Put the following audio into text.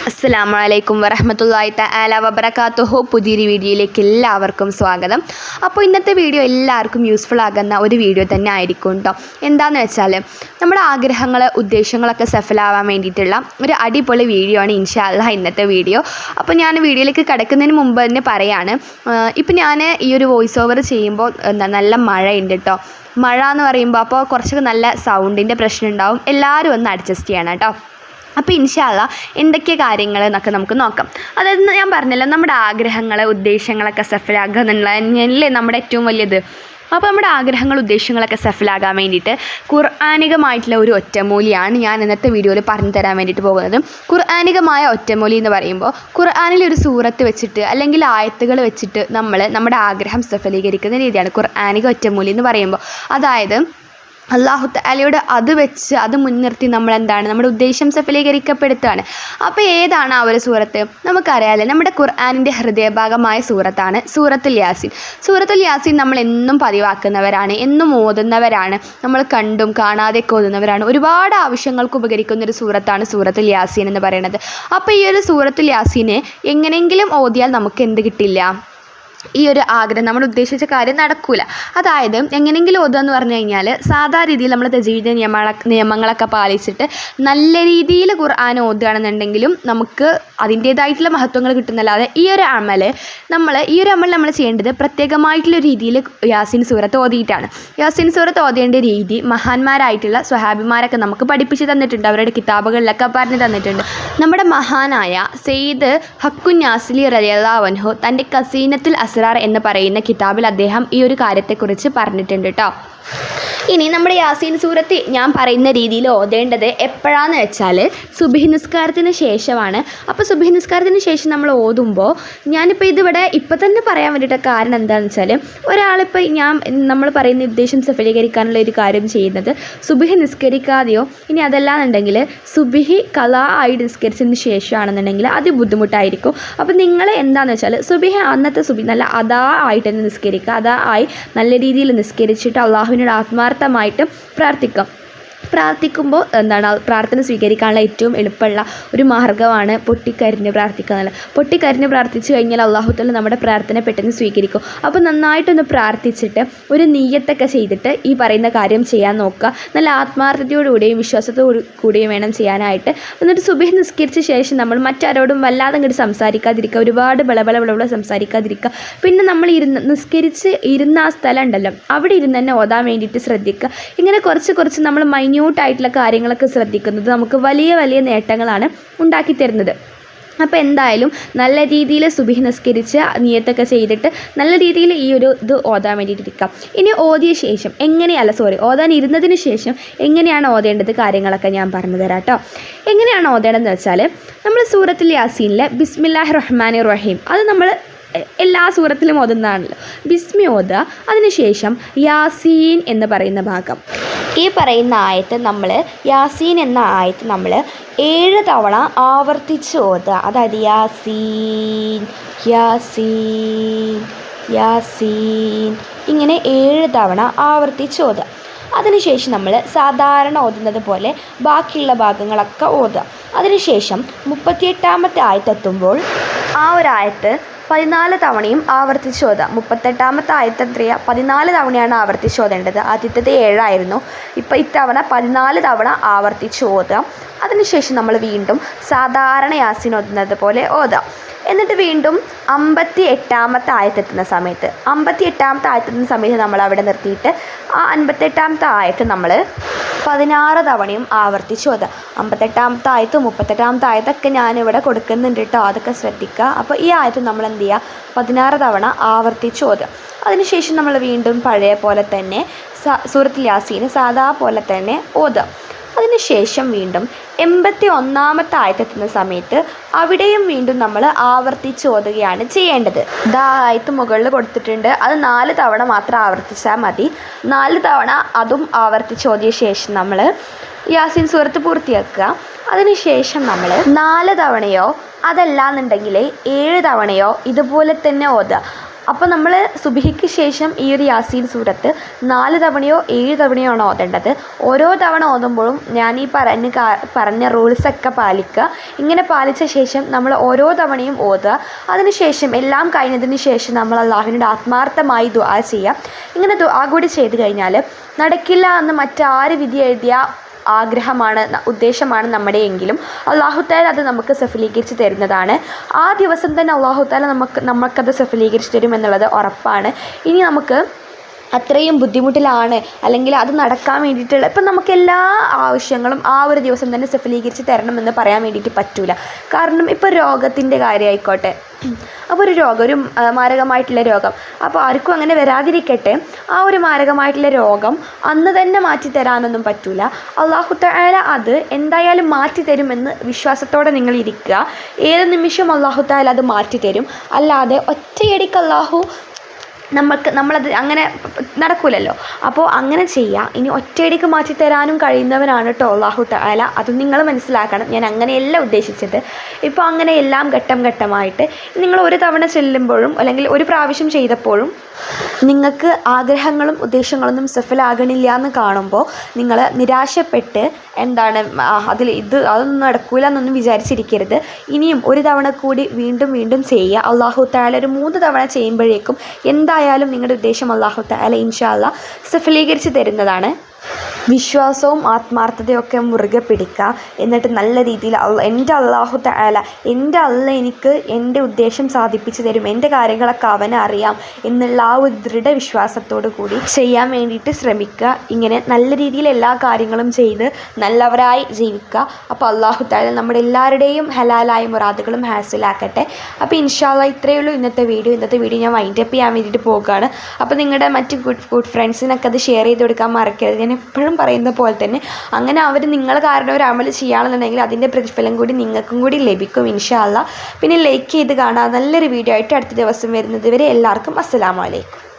അസ്സലാമു അലൈക്കും വറഹ്മത്തുള്ളാഹി തആല വബറകാതുഹു. പുതിയൊരു വീഡിയോയിലേക്ക് എല്ലാവർക്കും സ്വാഗതം. അപ്പോൾ ഇന്നത്തെ വീഡിയോ എല്ലാവർക്കും യൂസ്ഫുൾ ആകുന്ന ഒരു വീഡിയോ തന്നെ ആയിരിക്കും കേട്ടോ. എന്താണെന്ന് വെച്ചാൽ നമ്മുടെ ആഗ്രഹങ്ങൾ ഉദ്ദേശങ്ങളൊക്കെ സഫലമാവാൻ വേണ്ടിയിട്ടുള്ള ഒരു അടിപൊളി വീഡിയോ ആണ് ഇൻഷാ അല്ലാഹ് ഇന്നത്തെ വീഡിയോ. അപ്പോൾ ഞാൻ വീഡിയോയിലേക്ക് കിടക്കുന്നതിന് മുമ്പ് തന്നെ പറയാണ്, ഇപ്പം ഞാൻ ഈ ഒരു വോയിസ് ഓവർ ചെയ്യുമ്പോൾ നല്ല മഴയുണ്ട് കേട്ടോ. മഴ എന്ന് പറയുമ്പോൾ അപ്പോൾ കുറച്ചൊക്കെ നല്ല സൗണ്ടിൻ്റെ പ്രശ്നം ഉണ്ടാവും. എല്ലാവരും ഒന്ന് അഡ്ജസ്റ്റ് ചെയ്യണം കേട്ടോ. അപ്പോൾ ഇൻഷാ അല്ലാഹ് എന്തൊക്കെ കാര്യങ്ങൾ എന്നൊക്കെ നമുക്ക് നോക്കാം. അതായത് ഞാൻ പറഞ്ഞല്ലോ, നമ്മുടെ ആഗ്രഹങ്ങൾ ഉദ്ദേശങ്ങളൊക്കെ സഫലമാക്കുക എന്നുള്ളതല്ലേ നമ്മുടെ ഏറ്റവും വലിയത്. അപ്പോൾ നമ്മുടെ ആഗ്രഹങ്ങൾ ഉദ്ദേശങ്ങളൊക്കെ സഫലമാകാൻ വേണ്ടിയിട്ട് ഖുർആനികമായിട്ടുള്ള ഒരു ഒറ്റമൂലിയാണ് ഞാൻ ഇന്നത്തെ വീഡിയോയിൽ പറഞ്ഞു തരാൻ വേണ്ടിയിട്ട് പോകുന്നത്. ഖുർആനികമായ ഒറ്റമൂലി എന്ന് പറയുമ്പോൾ ഖുർആനിലൊരു സൂറത്ത് വെച്ചിട്ട് അല്ലെങ്കിൽ ആയത്തുകൾ വെച്ചിട്ട് നമ്മുടെ ആഗ്രഹം സഫലീകരിക്കുന്ന രീതിയാണ് ഖുർആനിക ഒറ്റമൂലി എന്ന് പറയുമ്പോൾ. അതായത് അല്ലാഹു തആലയുടെ അത് മുൻനിർത്തി നമ്മുടെ ഉദ്ദേശം സഫലീകരിക്കപ്പെടുത്തുകയാണ്. അപ്പോൾ ഏതാണ് ആ ഒരു സൂറത്ത്? നമുക്കറിയാമല്ലോ, നമ്മുടെ ഖുർആനിൻ്റെ ഹൃദയഭാഗമായ സൂറത്താണ് സൂറത്തുൽ യാസീൻ. സൂറത്തുൽ യാസീൻ നമ്മൾ എന്നും പതിവാക്കുന്നവരാണ്, എന്നും ഓതുന്നവരാണ്, നമ്മൾ കണ്ടും കാണാതെയൊക്കെ ഓതുന്നവരാണ്. ഒരുപാട് ആവശ്യങ്ങൾക്ക് ഉപകരിക്കുന്നൊരു സൂറത്താണ് സൂറത്തുൽ യാസീൻ എന്ന് പറയുന്നത്. അപ്പോൾ ഈ ഒരു സൂറത്തുൽ യാസീനെ എങ്ങനെയെങ്കിലും ഓതിയാൽ നമുക്ക് എന്ത് കിട്ടില്ല? ഈ ഒരു ആഗ്രഹം, നമ്മൾ ഉദ്ദേശിച്ച കാര്യം നടക്കൂല. അതായത് എങ്ങനെയെങ്കിലും ഓതുക എന്ന് പറഞ്ഞു കഴിഞ്ഞാൽ സാധാ രീതിയിൽ നമ്മൾ തജ്വീദ് നിയമങ്ങളൊക്കെ പാലിച്ചിട്ട് നല്ല രീതിയിൽ ഖുർആൻ ഓതുകയാണെന്നുണ്ടെങ്കിലും നമുക്ക് അതിൻ്റേതായിട്ടുള്ള മഹത്വങ്ങൾ കിട്ടുന്നല്ലാതെ ഈ ഒരു അമൽ നമ്മൾ ചെയ്യേണ്ടത് പ്രത്യേകമായിട്ടുള്ള രീതിയിൽ യാസീൻ സൂറത്ത് ഓതിയിട്ടാണ്. യാസീൻ സൂറത്ത് ഓതേണ്ട രീതി മഹാന്മാരായിട്ടുള്ള സ്വഹാബിമാരൊക്കെ നമുക്ക് പഠിപ്പിച്ച് തന്നിട്ടുണ്ട്, അവരുടെ കിതാബുകളിലൊക്കെ പറഞ്ഞു തന്നിട്ടുണ്ട്. നമ്മുടെ മഹാനായ സെയ്ദ് ഹക്കുൻ നാസിലി റളിയല്ലാഹു അൻഹു തൻ്റെ ഖസീനത്തുൽ അസ്റാർ എന്ന് പറയുന്ന കിതാബിൽ അദ്ദേഹം ഈ ഒരു കാര്യത്തെക്കുറിച്ച് പറഞ്ഞിട്ടുണ്ട് കേട്ടോ. ഇനി നമ്മുടെ യാസീൻ സൂറത്ത് ഞാൻ പറയുന്ന രീതിയിൽ ഓതേണ്ടത് എപ്പോഴാണെന്ന് വെച്ചാൽ സുബ്ഹി നിസ്കാരത്തിന് ശേഷമാണ്. അപ്പോൾ സുബ്ഹി നിസ്കാരത്തിന് ശേഷം നമ്മൾ ഓതുമ്പോൾ, ഞാനിപ്പോൾ ഇതിവിടെ ഇപ്പം തന്നെ പറയാൻ വേണ്ടിയിട്ട് കാരണം എന്താണെന്ന് വെച്ചാൽ, ഒരാളിപ്പോൾ നമ്മൾ പറയുന്ന ഉദ്ദേശം സഫലീകരിക്കാനുള്ള ഒരു കാര്യം ചെയ്യുന്നത് സുബ്ഹി നിസ്കരിക്കാതെയോ ഇനി അതല്ലാന്നുണ്ടെങ്കിൽ സുബ്ഹി ഖളാ ആയി നിസ്കരിച്ചതിന് ശേഷമാണെന്നുണ്ടെങ്കിൽ അത് ബുദ്ധിമുട്ടായിരിക്കും. അപ്പോൾ നിങ്ങൾ എന്താണെന്ന് വെച്ചാൽ അന്നത്തെ സുബ്ഹി നല്ല അതാ ആയിട്ട് തന്നെ നിസ്കരിക്കുക. അതാ ആയി നല്ല രീതിയിൽ നിസ്കരിച്ചിട്ട് അള്ളാഹുവിനോട് ആത്മാർത്ഥമായിട്ട് പ്രാർത്ഥിക്കുമ്പോൾ പ്രാർത്ഥന സ്വീകരിക്കാനുള്ള ഏറ്റവും എളുപ്പമുള്ള ഒരു മാർഗ്ഗമാണ് പൊട്ടിക്കരിഞ്ഞ് പ്രാർത്ഥിക്കുക എന്നുള്ളത്. പൊട്ടിക്കരിഞ്ഞ് പ്രാർത്ഥിച്ചു കഴിഞ്ഞാൽ അല്ലാഹു തആല നമ്മുടെ പ്രാർത്ഥന പെട്ടെന്ന് സ്വീകരിക്കും. അപ്പോൾ നന്നായിട്ടൊന്ന് പ്രാർത്ഥിച്ചിട്ട് ഒരു നിയ്യത്തൊക്കെ ചെയ്തിട്ട് ഈ പറയുന്ന കാര്യം ചെയ്യാൻ നോക്കുക. നല്ല ആത്മാർത്ഥതയോടുകൂടിയും വിശ്വാസത്തോടു കൂടിയും വേണം ചെയ്യാനായിട്ട്. എന്നിട്ട് സുബ്ഹി നിസ്കരിച്ച ശേഷം നമ്മൾ മറ്റാരോടും വല്ലാതെ അങ്ങോട്ട് സംസാരിക്കാതിരിക്കുക, ഒരുപാട് ബളബള സംസാരിക്കാതിരിക്കുക. പിന്നെ നമ്മൾ നിസ്കരിച്ച് ഇരുന്ന ആ സ്ഥലം ഉണ്ടല്ലോ, അവിടെ ഇരുന്ന് തന്നെ ഓതാൻ വേണ്ടിയിട്ട് ശ്രദ്ധിക്കുക. ഇങ്ങനെ കുറച്ച് നമ്മൾ മൈന്യൂട്ടായിട്ടുള്ള കാര്യങ്ങളൊക്കെ ശ്രദ്ധിക്കുന്നത് നമുക്ക് വലിയ വലിയ നേട്ടങ്ങളാണ് ഉണ്ടാക്കി തരുന്നത്. അപ്പോൾ എന്തായാലും നല്ല രീതിയിൽ സുബ്ഹി നിസ്കരിച്ച് നിയത്തൊക്കെ ചെയ്തിട്ട് നല്ല രീതിയിൽ ഈ ഒരു ഇത് ഓതാൻ വേണ്ടിയിട്ടിരിക്കാം. ഇനി ഓതാൻ ഇരുന്നതിന് ശേഷം എങ്ങനെയാണ് ഓതേണ്ടത് കാര്യങ്ങളൊക്കെ ഞാൻ പറഞ്ഞു തരാം കേട്ടോ. എങ്ങനെയാണ് ഓതേണ്ടതെന്ന് വെച്ചാൽ, നമ്മൾ സൂറത്തുൽ യാസീനിലെ ബിസ്മില്ലാഹിർ റഹ്മാനിർ റഹീം അത് നമ്മൾ എല്ലാ സൂറത്തിലും ഓതുന്നതാണല്ലോ. ബിസ്മി ഓതുക, അതിനുശേഷം യാസീൻ എന്ന് പറയുന്ന ഭാഗം, ഈ പറയുന്ന ആയത്ത് യാസീൻ എന്ന ആയത്ത് നമ്മൾ 7 തവണ ആവർത്തിച്ച് ഓതുക. അതായത് യാസീൻ യാസീൻ യാസീൻ ഇങ്ങനെ 7 തവണ ആവർത്തിച്ച് ഓതുക. അതിനുശേഷം നമ്മൾ സാധാരണ ഓതുന്നത് പോലെ ബാക്കിയുള്ള ഭാഗങ്ങളൊക്കെ ഓതുക. അതിനുശേഷം 38ാമത്തെ ആയത്തെത്തുമ്പോൾ ആ ഒരു ആയത്ത് 14 തവണയും ആവർത്തിച്ച് ഓതുക. 38ാമത്തെ ആയത്ത് 14 തവണയാണ് ആവർത്തിച്ച് ഓതേണ്ടത്. ആദ്യത്തേത് 7 ആയിരുന്നു. ഇപ്പോൾ ഇത്തവണ 14 തവണ ആവർത്തിച്ച് ഓതുക. അതിനുശേഷം നമ്മൾ വീണ്ടും സാധാരണ യാസീൻ ഓതുന്നത് പോലെ ഓതുക. എന്നിട്ട് വീണ്ടും 58ാമത്തെ ആയത്തെത്തുന്ന സമയത്ത് നമ്മൾ അവിടെ നിർത്തിയിട്ട് ആ 58ാമത്തെ ആയത്ത് നമ്മൾ 16 തവണയും ആവർത്തിച്ച് ഓതുക. 58ാമത്തെ ആയത്തും 38ാമത്തെ ആയത്തൊക്കെ ഞാനിവിടെ കൊടുക്കുന്നുണ്ട് കേട്ടോ, അതൊക്കെ ശ്രദ്ധിക്കുക. അപ്പോൾ ഈ ആയത്ത് നമ്മൾ എന്ത് ചെയ്യുക, 16 തവണ ആവർത്തിച്ച് ഓതുക. അതിനുശേഷം നമ്മൾ വീണ്ടും പഴയ പോലെ തന്നെ സൂറത്തുൽ യാസീൻ സാധാ പോലെ തന്നെ ഓതുക. അതിനുശേഷം വീണ്ടും 81ാമത്തെ ആയത്തെത്തുന്ന സമയത്ത് അവിടെയും വീണ്ടും നമ്മൾ ആവർത്തിച്ച് ഓതുകയാണ് ചെയ്യേണ്ടത്. ആയത്ത് മുകളിൽ കൊടുത്തിട്ടുണ്ട്, അത് 4 തവണ മാത്രം ആവർത്തിച്ചാൽ മതി. 4 തവണ അതും ആവർത്തിച്ച് ഓതിയ ശേഷം നമ്മൾ യാസീൻ സൂറത്ത് പൂർത്തിയാക്കുക. അതിനുശേഷം നമ്മൾ 4 തവണയോ അതല്ലാന്നുണ്ടെങ്കിൽ 7 തവണയോ ഇതുപോലെ തന്നെ ഓതുക. അപ്പോൾ നമ്മൾ സുബഹിക്ക് ശേഷം ഈ ഒരു യാസീൻ സൂറത്ത് 4 തവണയോ 7 തവണയോ ആണ് ഓതേണ്ടത്. ഓരോ തവണ ഓതുമ്പോഴും ഞാൻ ഈ പറഞ്ഞ റൂൾസൊക്കെ പാലിക്കുക. ഇങ്ങനെ പാലിച്ച ശേഷം നമ്മൾ ഓരോ തവണയും ഓതുക. അതിനുശേഷം എല്ലാം കഴിഞ്ഞതിന് ശേഷം നമ്മൾ അള്ളാഹുവിനോട് ആത്മാർത്ഥമായി ദുആ ചെയ്യുക. ഇങ്ങനെ ദുആ കൂടി ചെയ്ത് കഴിഞ്ഞാൽ നടക്കില്ല എന്ന് മറ്റാര് വിധി എഴുതിയ ആഗ്രഹമാണ്, ഉദ്ദേശമാണ് നമ്മുടെയെങ്കിലും അള്ളാഹുത്താല അത് നമുക്ക് സഫലീകരിച്ച് തരുന്നതാണ്. ആ ദിവസം തന്നെ അള്ളാഹുത്താല നമുക്കത് സഫലീകരിച്ച് തരും എന്നുള്ളത് ഉറപ്പാണ്. ഇനി നമുക്ക് അത്രയും ബുദ്ധിമുട്ടിലാണ് അല്ലെങ്കിൽ അത് നടക്കാൻ വേണ്ടിയിട്ടുള്ള ഇപ്പം നമുക്ക് എല്ലാ ആവശ്യങ്ങളും ആ ഒരു ദിവസം തന്നെ സഫലീകരിച്ച് തരണമെന്ന് പറയാൻ വേണ്ടിയിട്ട് പറ്റില്ല. കാരണം ഇപ്പോൾ രോഗത്തിൻ്റെ കാര്യമായിക്കോട്ടെ, അപ്പോൾ ഒരു രോഗം, ഒരു മാരകമായിട്ടുള്ള രോഗം, അപ്പോൾ ആർക്കും അങ്ങനെ വരാതിരിക്കട്ടെ, ആ ഒരു മാരകമായിട്ടുള്ള രോഗം അന്ന് തന്നെ മാറ്റി തരാനൊന്നും പറ്റില്ല. അള്ളാഹു തആല അത് എന്തായാലും മാറ്റി തരുമെന്ന് വിശ്വാസത്തോടെ നിങ്ങൾ ഇരിക്കുക. ഏത് നിമിഷം അള്ളാഹു തആല അത് മാറ്റി തരും. അല്ലാതെ ഒറ്റയടിക്ക് നമ്മളത് അങ്ങനെ നടക്കില്ലല്ലോ. അപ്പോൾ അങ്ങനെ ചെയ്യുക. ഇനി ഒറ്റയടിക്ക് മാറ്റി തരാനും കഴിയുന്നവനാണ് കേട്ടോ അള്ളാഹു തആല. അത് നിങ്ങൾ മനസ്സിലാക്കണം. ഞാൻ അങ്ങനെയല്ല ഉദ്ദേശിച്ചത്. ഇപ്പോൾ അങ്ങനെ എല്ലാം ഘട്ടം ഘട്ടമായിട്ട് നിങ്ങൾ ഒരു തവണ ചെല്ലുമ്പോഴും അല്ലെങ്കിൽ ഒരു പ്രാവശ്യം ചെയ്തപ്പോഴും നിങ്ങൾക്ക് ആഗ്രഹങ്ങളും ഉദ്ദേശങ്ങളൊന്നും സഫലമാകണില്ല എന്ന് കാണുമ്പോൾ നിങ്ങൾ നിരാശപ്പെട്ട് അതൊന്നും നടക്കില്ല എന്നൊന്നും വിചാരിച്ചിരിക്കരുത്. ഇനിയും ഒരു തവണ കൂടി വീണ്ടും വീണ്ടും ചെയ്യുക. അള്ളാഹു തആല ഒരു 3 തവണ ചെയ്യുമ്പോഴേക്കും എന്തായാലും നിങ്ങളുടെ ഉദ്ദേശം അള്ളാഹു തആല ഇൻഷാ അല്ലാഹ് സഫലീകരിച്ച് തരുന്നതാണ്. വിശ്വാസവും ആത്മാർത്ഥതയൊക്കെ മുറുകെ പിടിക്കുക. എന്നിട്ട് നല്ല രീതിയിൽ എൻ്റെ അള്ളാഹു തആല, എൻ്റെ എനിക്ക് എൻ്റെ ഉദ്ദേശം സാധിപ്പിച്ച് തരും, എൻ്റെ കാര്യങ്ങളൊക്കെ അവനെ അറിയാം എന്നുള്ള ആ ഒരു ദൃഢവിശ്വാസത്തോടു കൂടി ചെയ്യാൻ വേണ്ടിയിട്ട് ശ്രമിക്കുക. ഇങ്ങനെ നല്ല രീതിയിൽ എല്ലാ കാര്യങ്ങളും ചെയ്ത് നല്ലവരായി ജീവിക്കുക. അപ്പോൾ അള്ളാഹു തആല നമ്മുടെ എല്ലാവരുടെയും ഹലാലായ മുറാദുകളും ഹാസിലാക്കട്ടെ. അപ്പോൾ ഇൻഷാ അല്ലാഹ് ഇത്രയേ ഉള്ളൂ ഇന്നത്തെ വീഡിയോ ഞാൻ വൈൻഡപ്പ് ചെയ്യാൻ വേണ്ടിയിട്ട് പോകുകയാണ്. അപ്പോൾ നിങ്ങളുടെ മറ്റ് ഗുഡ് ഫ്രണ്ട്സിനൊക്കെ അത് ഷെയർ ചെയ്ത് കൊടുക്കാൻ മറക്കരുത്. ഞാൻ എപ്പോഴും പറയുന്ന പോലെ തന്നെ അങ്ങനെ അവർ നിങ്ങൾ കാരണം ഒരു അമൽ ചെയ്യുകയാണെന്നുണ്ടെങ്കിൽ അതിൻ്റെ പ്രതിഫലം കൂടി നിങ്ങൾക്കും കൂടി ലഭിക്കും ഇൻഷാ അല്ലാഹ്. പിന്നെ ലൈക്ക് ചെയ്ത് കാണാം. നല്ലൊരു വീഡിയോ ആയിട്ട് അടുത്ത ദിവസം വരുന്നത് വരെ എല്ലാവർക്കും അസ്സലാമു അലൈക്കും.